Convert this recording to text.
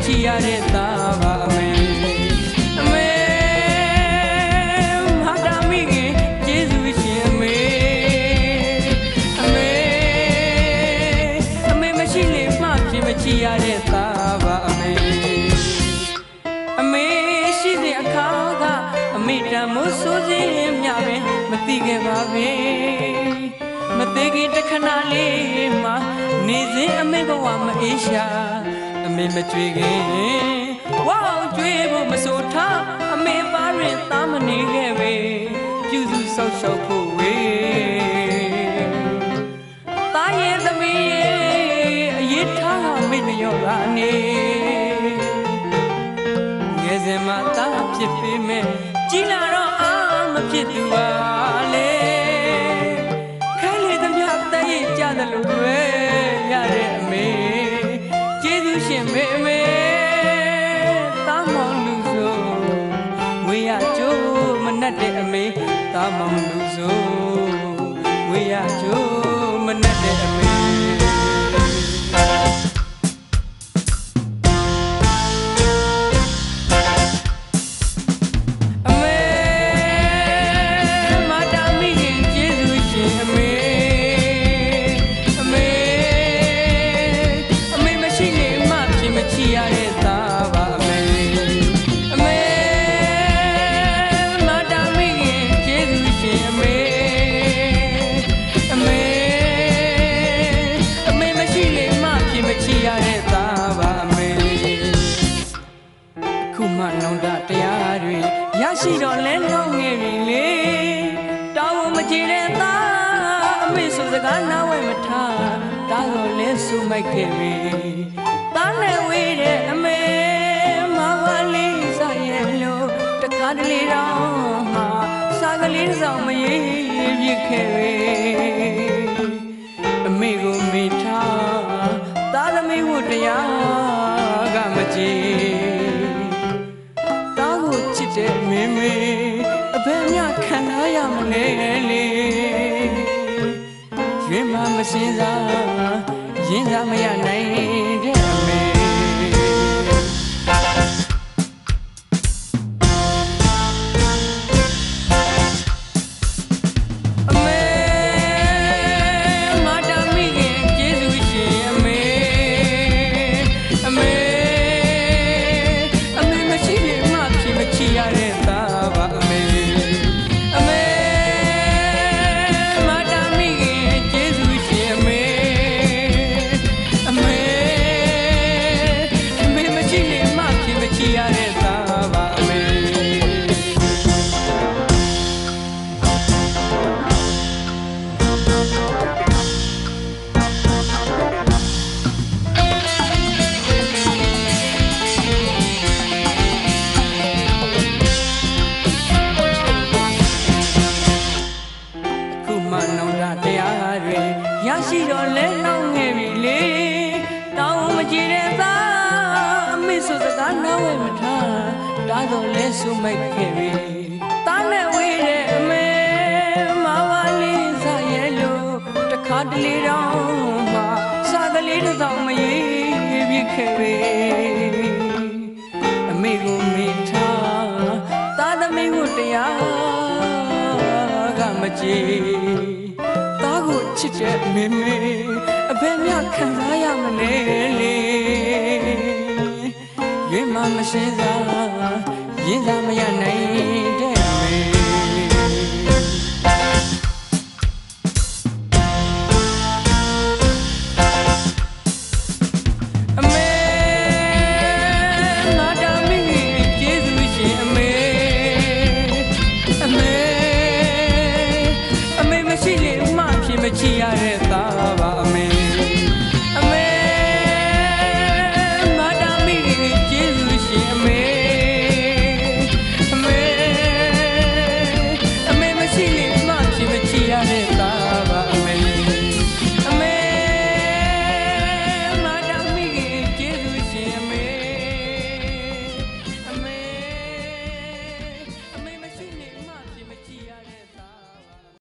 ချီရတဲ့သားပါအမေအမေမတာမိခင်ကျေးဇူးရှင်အမေအမေမရှိလေမှဖြစ်မချီရတဲ့သားပါအမေအမေရှိတဲ့အခါကအမေတမ်းမို့ဆိုစင်းမြပင်မသိခဲ့ပါပဲမသေးခင်တခဏလေးမှနေစဉ်အမေဘဝမအေးရှာအမေမကြွေခင်ဝေါကြွေဖို့မဆိုထားအမေပါရင်သားမနေခဲ့ပဲပြုစုဆောက်ရှောက်ဖို့ဝေးသားရဲ့သမီးရဲ့အရေးထားမိမရောကနေငယ်စဉ်မှာသားဖြစ်ပေမဲ့ကြီးလာတော့အာမဖြစ်သူပါလေခဲလေသမျှတည့်ရကြတယ်လို့တွေ့ရတဲ့အမေကျေးဇူးရှင်မေအမေသားမောင်လူဆိုဝေးရကြိုးမနှက်တဲ့အမေသားမောင်လူဆိုဝေးရကြိုးမနှက်တဲ့အမေရှိတော့လဲလုံးငယ်ပြီလေတောင်းမကြည့်တဲ့သားအမေဆိုစကားနားဝဲမထားတားတော့လဲဆူမိုက်ခဲ့ပြီသားနဲ့ဝေးတဲ့အမေမဝလေးစားရဲ့လို့တခါတလေတော့မှာစားကလေးဆောင်မရေးပြစ်ခဲ့ပြီအမေကိုမိထားသားသမီးဝတ်တရားကမကြည့်မေမေအဘယ်မြခံထားရမလဲလေရွေးမှမစင်စားရင်စားမရနိုင်တဲ့အမေရှိတော့လဲနောက်ငယ်ပြီလေတောင်းမကြည့်တဲ့သားအမေဆိုစကားနားဝဲမထားတားတော့လဲဆူမိုက်ခဲ့ပြီသားနဲ့ဝေးတဲ့အမေမဝလေးစားရဲ့လို့တခါတလေတော့မှစားကလေးတစ်ဆောင်မရေးပြစ်ခဲ့ပြီအမေကိုမိထားသားသမီးကိုတရားကမကြည့်ချစ်တဲ့မေမေအဘယ်မြခံစားရမလဲလေရွေးမှမစင်စားရင်စားမရနိုင်တဲ့